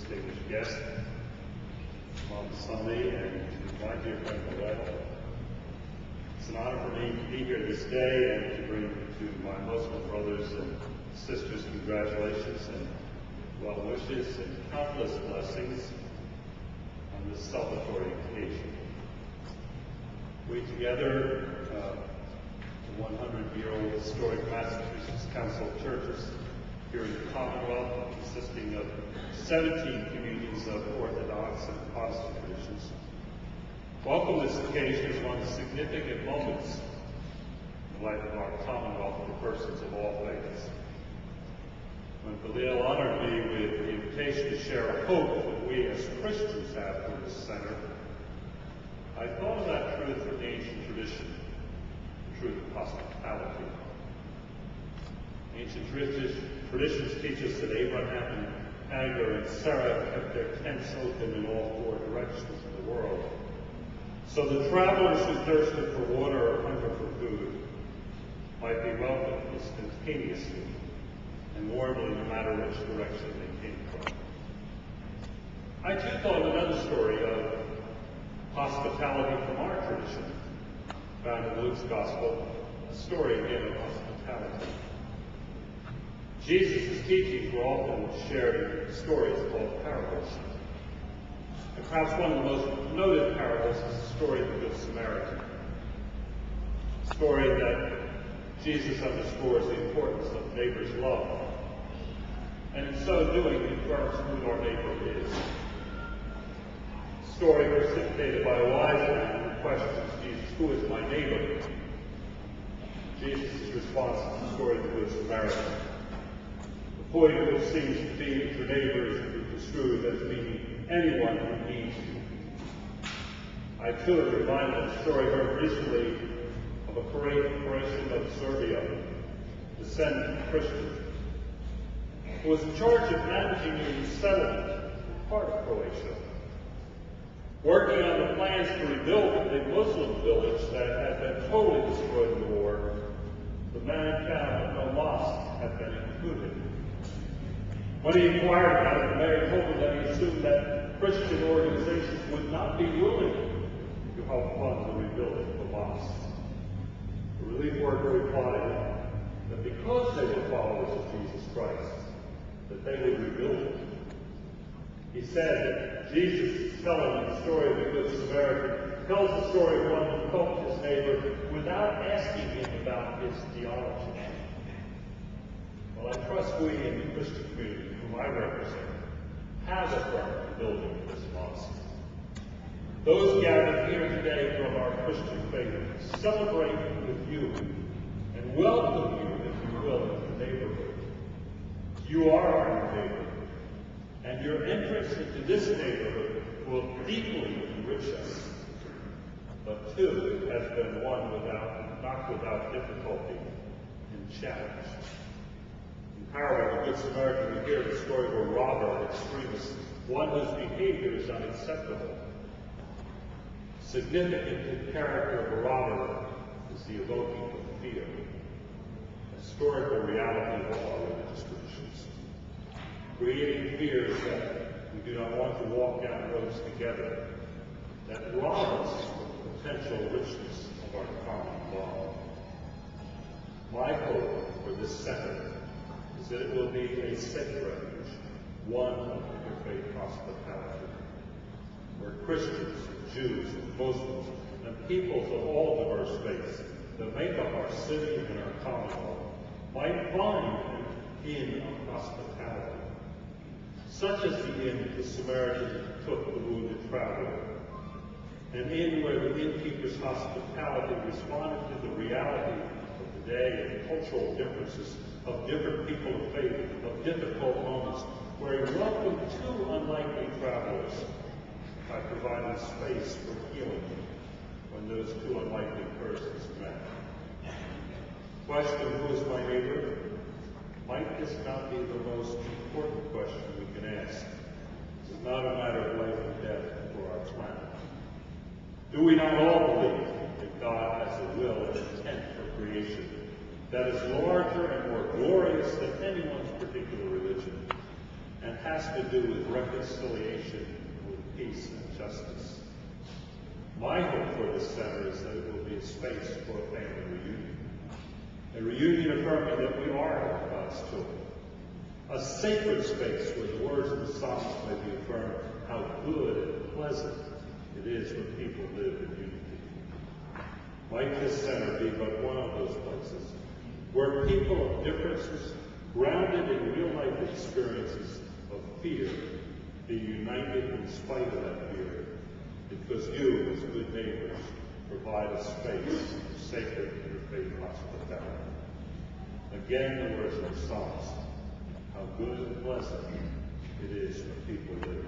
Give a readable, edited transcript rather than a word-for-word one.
distinguished guests, Mom Sunny and my dear friend Noel. It's an honor for me to be here this day and to bring to my Muslim brothers and sisters congratulations and well wishes and countless blessings on this celebratory occasion. We together, the 100-year-old historic Massachusetts Council of Churches here in the Commonwealth, consisting of 17 communities of Orthodox and Protestant traditions, welcome this occasion as one of the significant moments in the life of our Commonwealth for persons of all faiths. When Khalil honored me with the invitation to share a hope that we as Christians have for this center, I thought of that truth from the ancient tradition, the truth of hospitality. Ancient traditions teach us that Abraham and Hagar and Sarah kept their tents open in all four directions of the world, so the travelers who thirsted for water or hunger for food might be welcomed instantaneously and warmly no matter which direction they came from. I too thought of another story of hospitality from our tradition, found in Luke's Gospel, a story again of hospitality. Jesus' teachings were often shared in stories called parables. And perhaps one of the most noted parables is the story of the Good Samaritan. A story that Jesus underscores the importance of neighbor's love. And in so doing, confirms who our neighbor is. A story precipitated by a wise man who questions Jesus, "Who is my neighbor?" Jesus' response to the story of the Good Samaritan. The point of it seems to be that your neighbor is to be construed as meaning anyone who needs you. I too am reminded of a story heard recently of a Croatian of Serbia, descendant Christian, who was in charge of managing a resettlement part of Croatia, working on the plans to rebuild a Muslim village that had been totally destroyed in the war. The man found that no mosque had been included. When he inquired about it, the mayor told him that he assumed that Christian organizations would not be willing to help fund the rebuilding of the mosque. The relief worker replied that because they were followers of Jesus Christ, that they would rebuild it. He said that Jesus, telling the story of the Good Samaritan, tells the story of one who helped his neighbor without asking him about his theology. Well, I trust we in the Christian community, whom I represent, have affirmed the building of this mosque. Those gathered here today from our Christian faith celebrate with you and welcome you, if you will, into the neighborhood. You are our neighbor, and your entrance into this neighborhood will deeply enrich us. But too, it has been one not without difficulty and challenge. In parable of the Good Samaritan, we hear the story of a robber extremist, one whose behavior is unacceptable. Significant to the character of a robber is the evoking of fear, a historical reality of all religious traditions, creating fears that we do not want to walk down roads together, that rob us of the potential richness of our common bond. My hope for this center is that it will be a safe refuge, one of interfaith hospitality, where Christians, Jews, Muslims, and peoples of all diverse faiths that make up our city and our Commonwealth might find an inn of hospitality, such as the inn the Samaritan took the wounded traveler, an inn where the innkeeper's hospitality responded to the reality of the day and cultural differences of different people of faith, of difficult moments, where he welcomed two unlikely travelers by providing space for healing when those two unlikely persons met. Question, who is my neighbor? Might this not be the most important question we can ask? It's not a matter of life and death for our planet. Do we not all believe that God has a will and intent for creation that is larger and more glorious than anyone's particular religion, and has has to do with reconciliation, with peace and justice. My hope for this center is that it will be a space for a family reunion. A reunion affirming that we are God's children. A sacred space where the words of the Psalms may be affirmed how good and pleasant it is when people live in unity. Might this center be but one of those places where people of differences, grounded in real-life experiences of fear, be united in spite of that fear, because you, as good neighbors, provide a space of sacred interfaith hospitality. Again, the words of the Psalms, how good and pleasant it is when people live